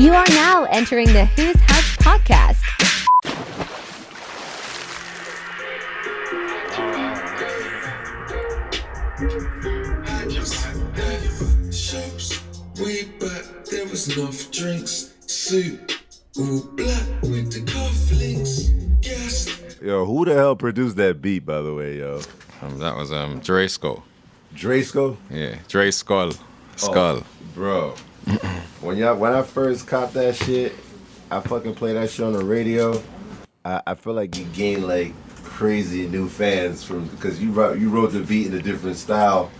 You are now entering the Whose House podcast. Shops way back, there was enough drinks. Suit all black with the cufflinks. Gas. Yo, who the hell produced that beat, by the way, yo? That was Dresco. Dresco? Yeah, Dre Skull. Oh, bro. when I first caught that shit, I fucking played that shit on the radio. I feel like you gained like crazy new fans because you wrote the beat in a different style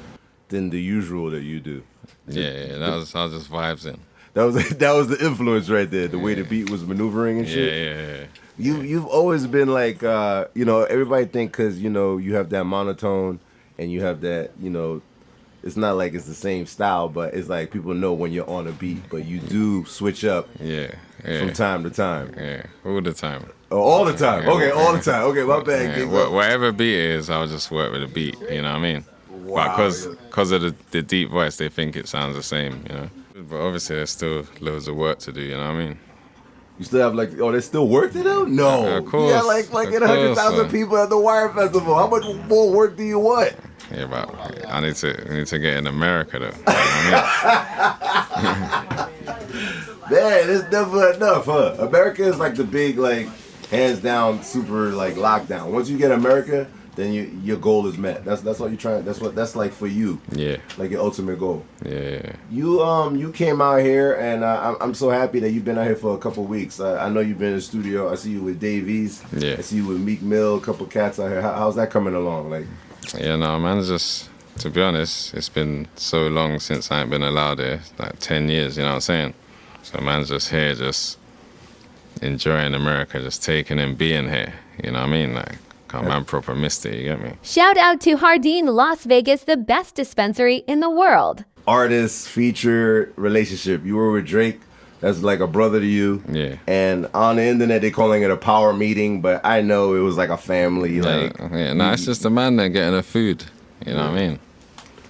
than the usual that you do. Yeah, that was just vibes in. That was the influence right there. The way the beat was maneuvering and shit. Yeah. You've always been like everybody think because you have that monotone and you have that it's not like it's the same style, but it's like people know when you're on a beat, but you do switch up from time to time. Yeah, all the time. Oh, all the time. Okay, all the time. Okay, my bad. Yeah. Whatever beat it is, I'll just work with the beat. You know what I mean? Wow. But because of the deep voice, they think it sounds the same. But obviously, there's still loads of work to do. You know what I mean? You still have there's still work to do? No. Of course. Yeah, like 100,000 people at the Wire Festival. How much more work do you want? Yeah, but I need to get in America though. You know what I mean? Man, it's never enough, huh? America is like the big, hands down, super lockdown. Once you get America, then your goal is met. That's all you're trying. That's like for you. Yeah. Like your ultimate goal. Yeah. You came out here, and I'm so happy that you've been out here for a couple weeks. I know you've been in the studio. I see you with Davies. Yeah. I see you with Meek Mill. A couple cats out here. How's that coming along? Yeah, no, man, to be honest, it's been so long since I ain't been allowed here, 10 years, you know what I'm saying? So man's just here, just enjoying America, just taking and being here, you know what I mean? Man proper missed it, you get me? Shout out to Hardin, Las Vegas, the best dispensary in the world. Artist, feature, relationship. You were with Drake. That's like a brother to you. Yeah. And on the internet, they're calling it a power meeting, but I know it was like a family. It's just a man there getting her food. You know what I mean?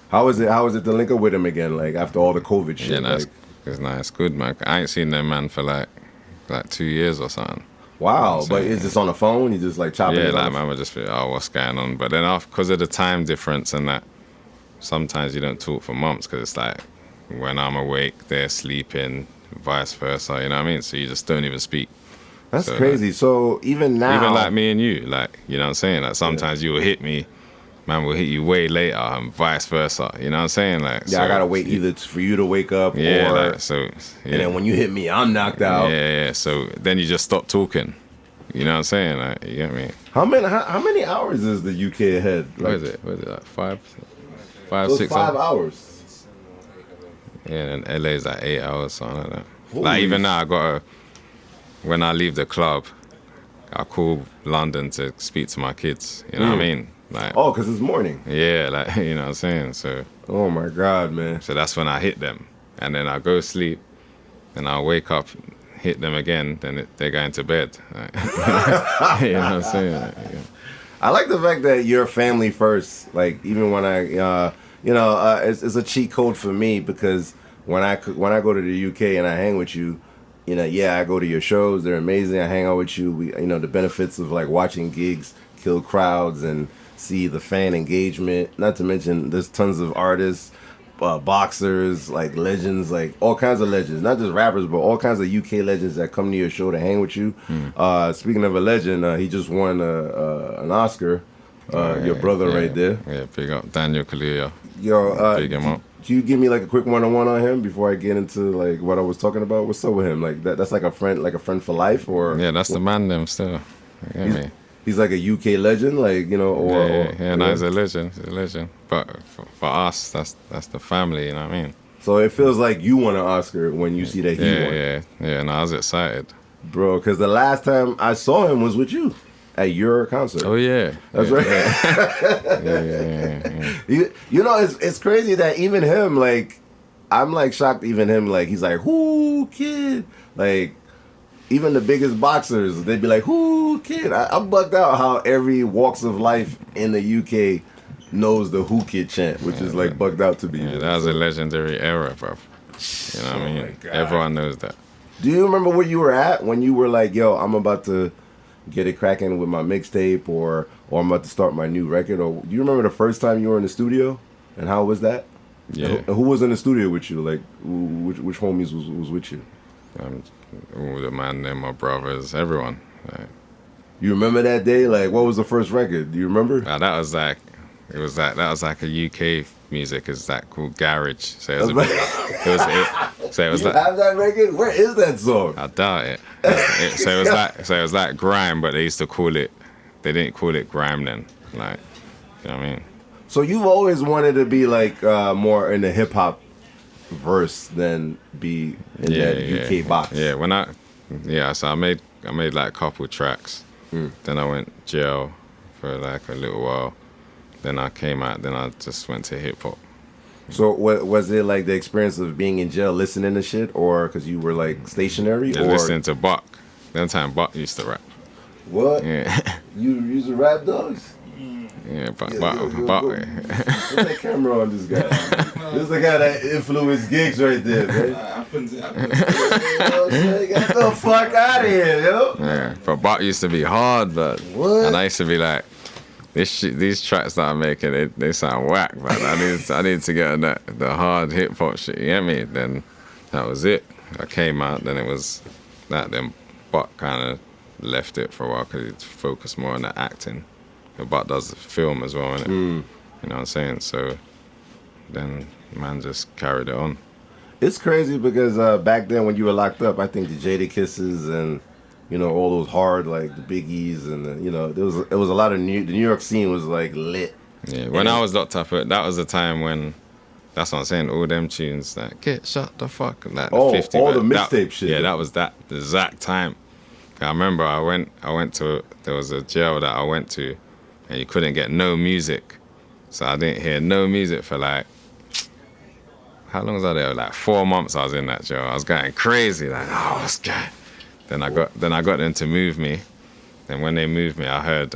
How is it to link up with him again, after all the COVID shit? Yeah, it's good, man. I ain't seen that man for like 2 years or something. Wow, but is this on the phone? You just chopping it off? Man would just be, what's going on? But then because of the time difference and that, sometimes you don't talk for months because it's like when I'm awake, they're sleeping, vice versa, you know what I mean? So you just don't even speak. That's crazy. So even now... Even like me and you, you know what I'm saying? Sometimes you will hit me, man will hit you way later and vice versa, you know what I'm saying? I gotta wait either for you to wake up or... And then when you hit me, I'm knocked out. Yeah, so then you just stop talking. You know what I'm saying? You get me? How many hours is the UK ahead? What is it? Like 5, so 6 5 hours. Yeah, and LA's 8 hours, something like that. Holy even now, when I leave the club, I call London to speak to my kids. You know what I mean? Because it's morning. Yeah, you know what I'm saying? So. Oh my God, man. So that's when I hit them. And then I go sleep, and I'll wake up, hit them again, then they're going to bed. You know what I'm saying? Yeah. I like the fact that you're family first. Even when it's a cheat code for me because when I go to the UK and I hang with you, I go to your shows. They're amazing. I hang out with you. We, the benefits of watching gigs kill crowds and see the fan engagement. Not to mention, there's tons of artists, boxers, legends, all kinds of legends. Not just rappers, but all kinds of UK legends that come to your show to hang with you. Speaking of a legend, he just won an Oscar. Your brother right there. Yeah, big up Daniel Kaluuya. Yo, big him up. Can you give me a quick one-on-one on him before I get into what I was talking about? What's up with him? That's like a friend for life, or yeah, that's the man. Them still. You get me? He's like a UK legend, he's a legend. He's a legend. But for us, that's the family. You know what I mean? So it feels like you won an Oscar when you see that he won. Yeah. And I was excited, bro. Because the last time I saw him was with you at your concert. Oh yeah, that's right. Yeah. It's crazy that even him, I'm shocked. Even him, he's like, "Whoo, kid!" Even the biggest boxers, they'd be like, "Whoo, kid!" I'm bugged out how every walks of life in the UK knows the "Who Kid" chant, which is bugged out to me. Yeah, that was a legendary era, bro. You know what I mean? Everyone knows that. Do you remember where you were at when you were like, yo, I'm about to get it cracking with my mixtape, or I'm about to start my new record? Or do you remember the first time you were in the studio, and how was that? Yeah. And who was in the studio with you? Like, which homies was with you? All the man and my brothers, everyone. Like, You remember that day? Like, what was the first record? Do you remember? that was like a UK music. It's that called garage. So it was So it was You like, have that record? Where is that song? I doubt it. So it was like grime, but they used to call it. They didn't call it grime then. Like, you know what I mean? So you've always wanted to be like more in the hip hop verse than be in that UK box. Yeah. So I made like a couple tracks. Then I went jail for like a little while. Then I came out. Then I just went to hip hop. So was it like the experience of being in jail, listening to shit, or because you were like stationary? Yeah, or listening to Buck. That time Buck used to rap. what? Yeah, You used to rap dogs? yeah, Buck. Put that camera on this guy. This is the guy that influenced gigs right there, man. Get the fuck out of here, yo. Yeah, but Buck used to be hard, but What? and I used to be like, these tracks that I'm making, they sound whack, man. I need to get on the hard hip hop shit. You get me? Then that was it. I came out, then it was that. Then Buck kind of left it for a while because he focused more on the acting. But Buck does the film as well, innit? You know what I'm saying? So then man just carried it on. It's crazy because back then when you were locked up, I think the Jada Kisses and all those hard like the Biggies and it was a lot of the New York scene was like lit. Yeah, when I was locked up, that was the time when. That's what I'm saying. All them tunes like "Get Shut the Fuck," like Oh, the 50. all the that- mixtape shit. Yeah, that was the exact time. I remember I went to there was a jail that I went to, and you couldn't get no music, so I didn't hear no music for like. How long was I there? Like 4 months. I was in that jail. I was going crazy. Like, oh, what's good? Then I got them to move me. Then when they moved me, I heard.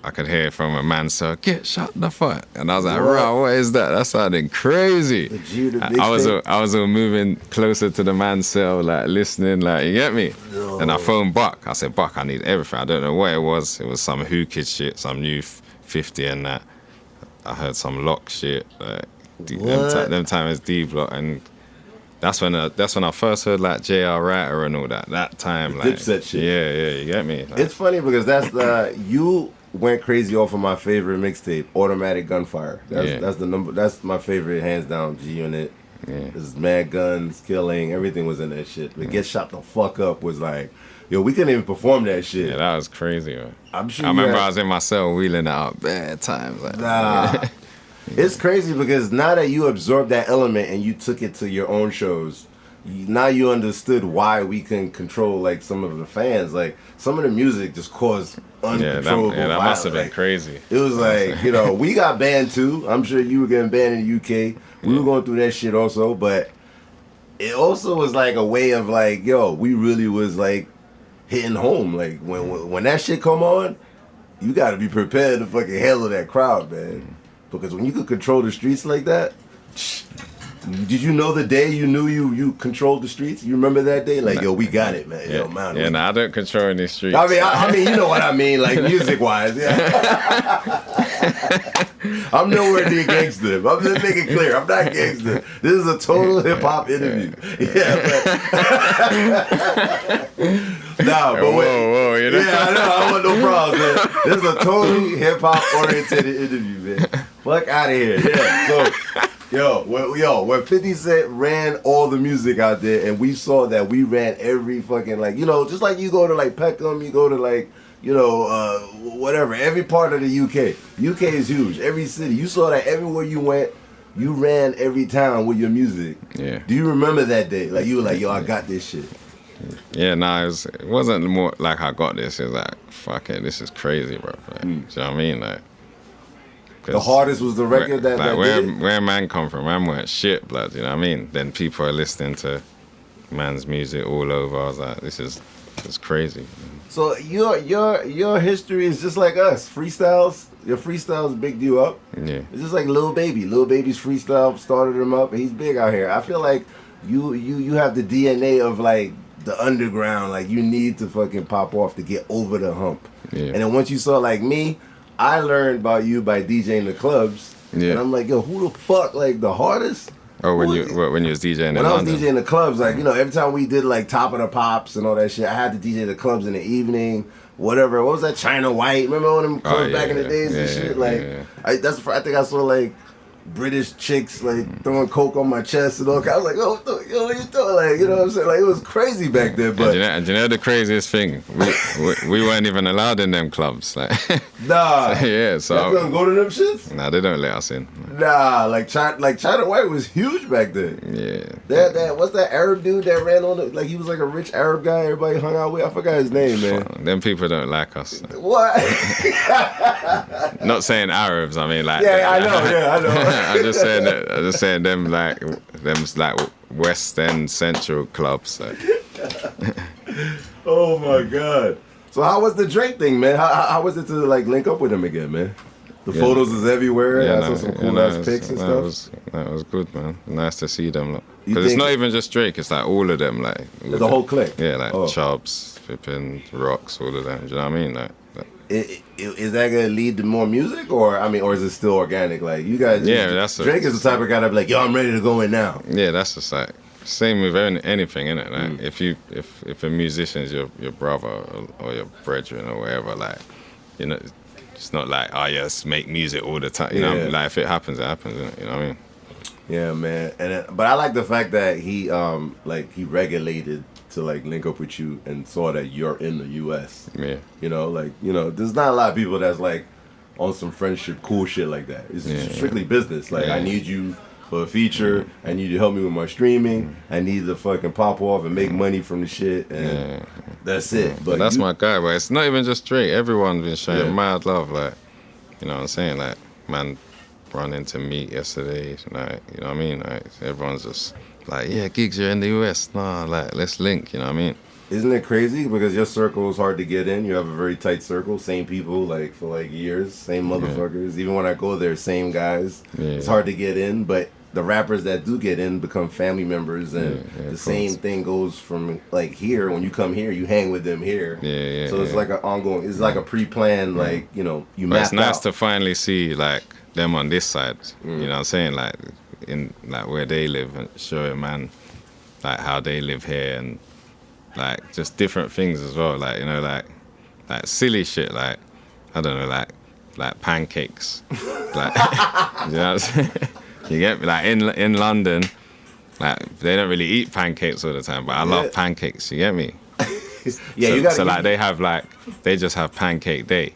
I could hear from a man, so "Get shut the fuck," and I was like, "Bro, what is that? That sounded crazy." The G, the I was mixtape? all moving closer to the man's cell, like listening, like you get me. No. And I phoned Buck. I said, "Buck, I need everything." I don't know what it was. It was some Who Kid shit, some new 50 and that. I heard some Lock shit, like them times D Block, and that's when I first heard like J.R. Writer and all that. That time, like Dipset shit. Yeah, you get me. Like, It's funny because that's you went crazy off of my favorite mixtape, Automatic Gunfire. That's the number. That's my favorite, hands down. G Unit. Yeah. This is mad guns, killing, everything was in that shit. But Get Shot the Fuck Up was like, yo, we couldn't even perform that shit. Yeah, that was crazy, man. I'm sure I remember I was in my cell wheeling it out bad times. Like, Nah. It's crazy because now that you absorbed that element and you took it to your own shows, now you understood why we can control like some of the fans. Like some of the music just caused uncontrollable that violence. must have been Like, crazy. It was like, we got banned too. I'm sure you were getting banned in the UK. We were going through that shit also, but it also was like a way of like, yo, we really was like hitting home. Like when that shit come on, you got to be prepared to fucking handle that crowd, man. Because when you could control the streets like that, did you know the day you knew you controlled the streets? You remember that day? Like, yo, we got it, man. Yo, man. Yeah, I don't control any streets. I mean, you know what I mean, like music-wise. Yeah. I'm nowhere near gangster. I'm just making clear. I'm not gangster. This is a total hip-hop interview. Yeah, nah, but whoa, you know? Yeah, I know. I want no problems, man. This is a totally hip-hop oriented interview, man. Fuck out of here. Yeah, so... when 50 Cent ran all the music out there and we saw that we ran every fucking, like, just like you go to, like, Peckham, you go to, like, whatever, every part of the UK. UK is huge. Every city. You saw that everywhere you went, you ran every town with your music. Yeah. Do you remember that day? Like, you were like, yo, I got this shit. Yeah, it wasn't more like I got this. It was like, fuck it, this is crazy, bro. Like, do you know what I mean? Like, The hardest was the record that where man come from, man weren't shit, blood, you know what I mean? Then people are listening to man's music all over. I was like, this is crazy. So your history is just like us. Freestyles, your freestyles bigged you up. Yeah. It's just like Lil Baby. Lil Baby's freestyle started him up, and he's big out here. I feel like you have the DNA of like the underground. Like you need to fucking pop off to get over the hump. Yeah. And then once you saw like me, I learned about you by DJing the clubs. Yeah. And I'm like, yo, who the fuck like the hardest? Oh, when you was DJing in When I was London? DJing the clubs, like, you know, every time we did like Top of the Pops and all that shit, I had to DJ the clubs in the evening, whatever. What was that? China White? Remember all them clubs back in the days and shit? Like, I think I saw like British chicks like throwing coke on my chest and all. I was like, yo, what you doing? Like, you know what I'm saying? Like, it was crazy back then. But and you know the craziest thing? We weren't even allowed in them clubs. Like, nah, yeah, so y'all couldn't go to them shits. Nah, they don't let us in. Nah, like China White was huge back then. Yeah. That what's that Arab dude that ran on the, like he was like a rich Arab guy everybody hung out with? I forgot his name, man. Them people don't like us. What? Not saying Arabs, I mean like. Yeah, I know. I'm just saying them like West End Central clubs. So. Oh my god. So how was the Drake thing, man? How was it to like link up with him again, man? The photos is everywhere. Yeah, I saw some cool ass pics and stuff. That was good, man. Nice to see them. You Because it's think- not even just Drake. It's like all of them, like The whole clique? Yeah, like Oh. Chubbs, Flippin', Rocks, all of them. Do you know what I mean? Like Is that gonna lead to more music, or or is it still organic? Like you guys, Yeah, that's Drake is the type of guy that be like, yo, I'm ready to go in now. yeah, that's just like same with anything, innit? Like if a musician's your brother or your brethren or whatever, like you know, it's not like yes, make music all the time. You know, what I mean? Yeah. Like if it happens, it happens. Innit? You know what I mean? Yeah, man. But I like the fact that he he regulated to like link up with you and saw that you're in the U.S. Yeah. You know, there's not a lot of people that's like on some friendship, cool shit like that. It's strictly business. Like, I need you for a feature. I need you to help me with my streaming. I need to fucking pop off and make money from the shit. And that's it. But that's my guy. But it's not even just Drake. Everyone's been showing Yeah. mad love. Like, you know what I'm saying? Like, man, run into Meat yesterday. Like, you know what I mean? Like, everyone's just like, yeah, gigs, you're in the US. Nah, like, let's link. You know what I mean? Isn't it crazy? Because your circle is hard to get in. You have a very tight circle. Same people, like, for, like, years. Same motherfuckers. Even when I go there, same guys. Yeah. It's hard to get in. But the rappers that do get in become family members. And the same thing goes from, like, here. When you come here, you hang with them here. Yeah. So it's like an ongoing, it's like a pre-planned, like, you know, you But map it's nice out. to finally see, like, them on this side. You know what I'm saying? Like, in, like, where they live and showing, man, like, how they live here and, like, just different things as well. Like, you know, like silly shit, like, I don't know, like pancakes. Like, you know what I'm saying? You get me? Like, in London, like, they don't really eat pancakes all the time, but I love pancakes, you get me? Yeah, so, you got so like, they just have pancake day.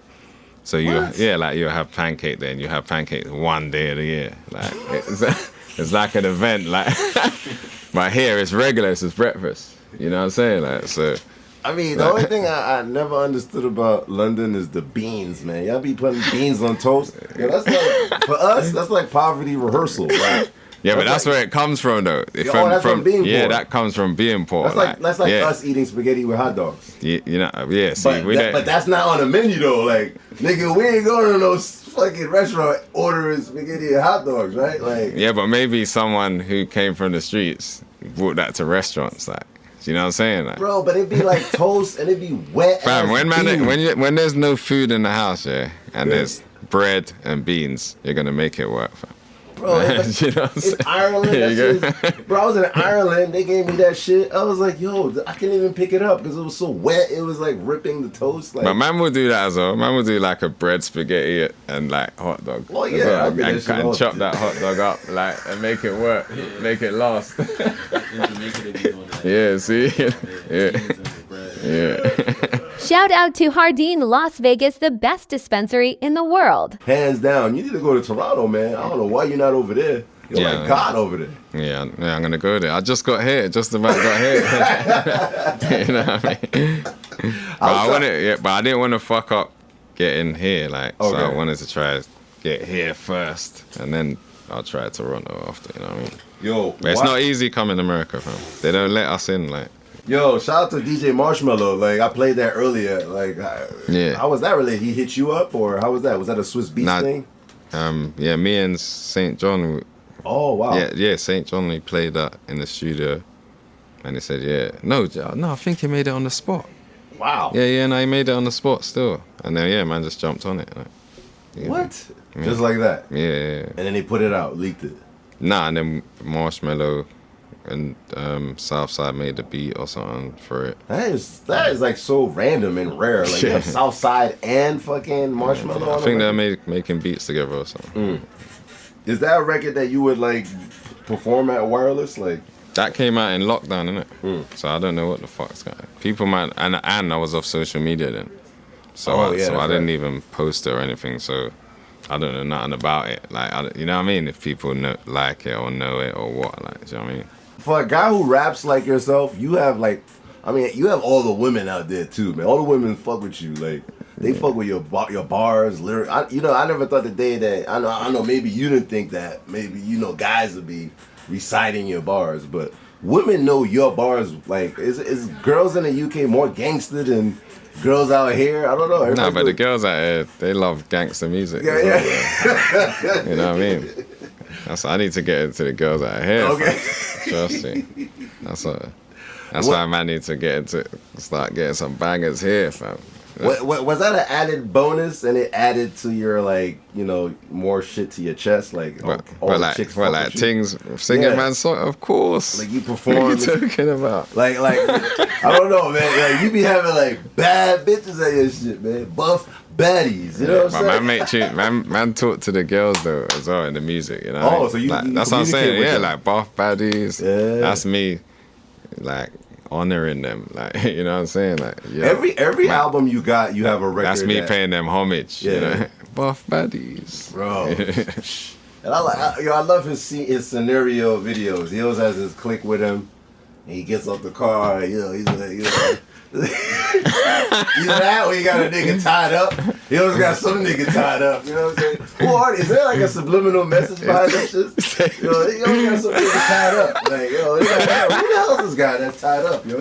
So you have pancake day and you have pancakes one day of the year. Like, it's like an event, like, but here it's regular, it's just breakfast. You know what I'm saying? Like, so. I mean, the only thing I never understood about London is the beans, man. Y'all be putting beans on toast. Yeah, that's like, for us, that's like poverty rehearsal, right? Yeah, but that's where it comes from, though. That's from being poor. that comes from being poor. That's like us eating spaghetti with hot dogs. You know, yeah. See, But that's not on the menu though. Like, nigga, we ain't going to no fucking restaurant ordering spaghetti and hot dogs, right? Like, yeah, but maybe someone who came from the streets brought that to restaurants, like. You know what I'm saying? Like, bro, but it'd be like toast and it'd be wet. fam, beans. when there's no food in the house, and there's bread and beans, you're gonna make it work, fam. Bro, You know what I'm it's saying? Ireland. There That you shit go. is- bro, I was in Ireland. They gave me that shit. I was like, yo, I couldn't even pick it up because it was so wet. It was like ripping the toast. Like, But man will do that as well. Man will do like a bread spaghetti and like hot dog. Oh, as yeah, well. I mean, that and, shit and all- chop that hot dog up like and make it work, make it last. In Jamaica, they be doing that. Yeah, see, yeah, Beans and the bread. yeah. Shout out to Hardin Las Vegas, the best dispensary in the world. hands down, you need to go to Toronto, man. I don't know why you're not over there. You're Yeah. like God over there. Yeah, I'm gonna go there. I just got here, just about got here. You know what I mean? But I didn't want to fuck up getting here, like. So I Okay. wanted to try get here first, and then I'll try Toronto after. You know what I mean? Yo, But it's why- not easy coming to America, fam. They don't let us in, like. Yo, shout out to DJ Marshmallow. Like, I played that earlier. Like, Yeah. how was that really? He hit you up, or how was that? Was that a Swiss Beats Nah. thing? Yeah, me and St. John Oh wow. Yeah, St. John, he played that in the studio, and he said, no, I think he made it on the spot. Wow. Yeah, no, he made it on the spot still, and then man just jumped on it. Like, What? Just like that. Yeah. And then they put it out, leaked it. Nah, and then Marshmello and Southside made the beat or something for it. That is like so random and rare. Like you have Southside and fucking Marshmello. I think they're making beats together or something. Is that a record that you would like perform at Wireless? Like that came out in lockdown, innit? So I don't know what the fuck's going on. People might, and I was off social media then. So I didn't even post it or anything, so I don't know nothing about it. Like, you know what I mean? If people like it or know it or what, like, do you know what I mean? for a guy who raps like yourself, you have like, I mean, you have all the women out there too, man. All the women fuck with you, like. They fuck with your bars, lyrics. I never thought the day that I know maybe you didn't think that maybe guys would be reciting your bars, but women know your bars. Like, is girls in the UK more gangster than girls out here? I don't know. Nah, but the girls out here, they love gangster music. Yeah. You know what I mean? I need to get into the girls out here. Okay. Trust me. That's why man need to start getting some bangers here, fam. Was that an added bonus, and it added to your more shit to your chest, like all the chicks fuck with you? Things singing man song, of course. Like you perform. What are you talking about? Like I don't know, man. Like, you be having like bad bitches at your shit, man. Buff baddies, you know what I'm saying? Man talk to the girls though as well in the music, you know. Oh, so you that's what I'm saying. Yeah, them. like buff baddies. Yeah. That's me, like honoring them, like you know what I'm saying. Like every album you got, you have a record. That's me paying them homage. Yeah. You know? Buff baddies, bro. And I love his scenario videos. He always has his clique with him, and he gets off the car. He's like. You know that when you got a nigga tied up? He always got some nigga tied up. You know what I'm saying? Is there like a subliminal message behind that shit? He always got some nigga tied up. Like, who the hell is this guy that's tied up, yo?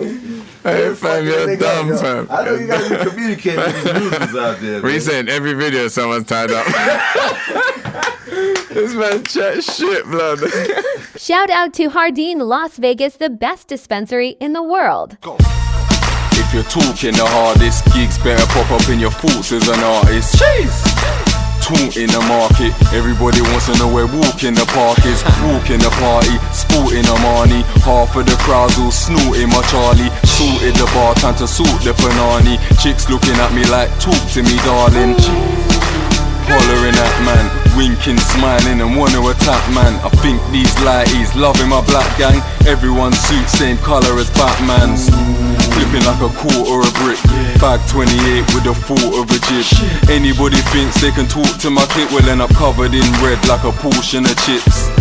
Hey fam, you're dumb, fam. I know you guys be communicating with these losers out there. We saying every video someone's tied up. This man chat shit, blood. Shout out to Hardin Las Vegas, the best dispensary in the world. If you're talking the hardest, gigs better pop up in your thoughts as an artist. Jeez! Taunt in the market, everybody wants to know where walk in the park is. Walk in the party, sporting a Marnie. Half of the crowds all snorting my Charlie. Sorted the bar, time to sort the panani. Chicks looking at me like, talk to me darling. Hollering at man, winking, smiling and wanna attack man. I think these lighties loving my black gang. Everyone's suit same colour as Batman's. Flipping like a quarter or a brick. Bag 28 with the thought of a jib. Anybody thinks they can talk to my clip, well then I'm covered in red like a portion of chips.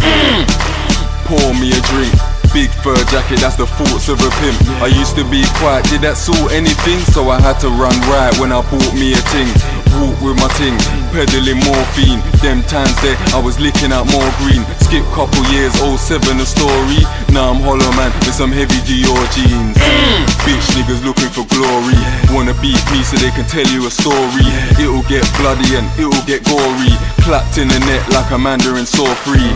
Pour me a drink. Big fur jacket, that's the thoughts of a pimp. I used to be quiet, did that sort anything? So I had to run right when I bought me a ting. Walk with my ting, peddling morphine. Them times there, I was licking out more green. Skip couple years, 07 a story. Now I'm hollow man with some heavy Dior jeans. Bitch niggas looking for glory. Wanna beat me so they can tell you a story. It'll get bloody and it'll get gory. Clapped in the net like a mandarin saw free.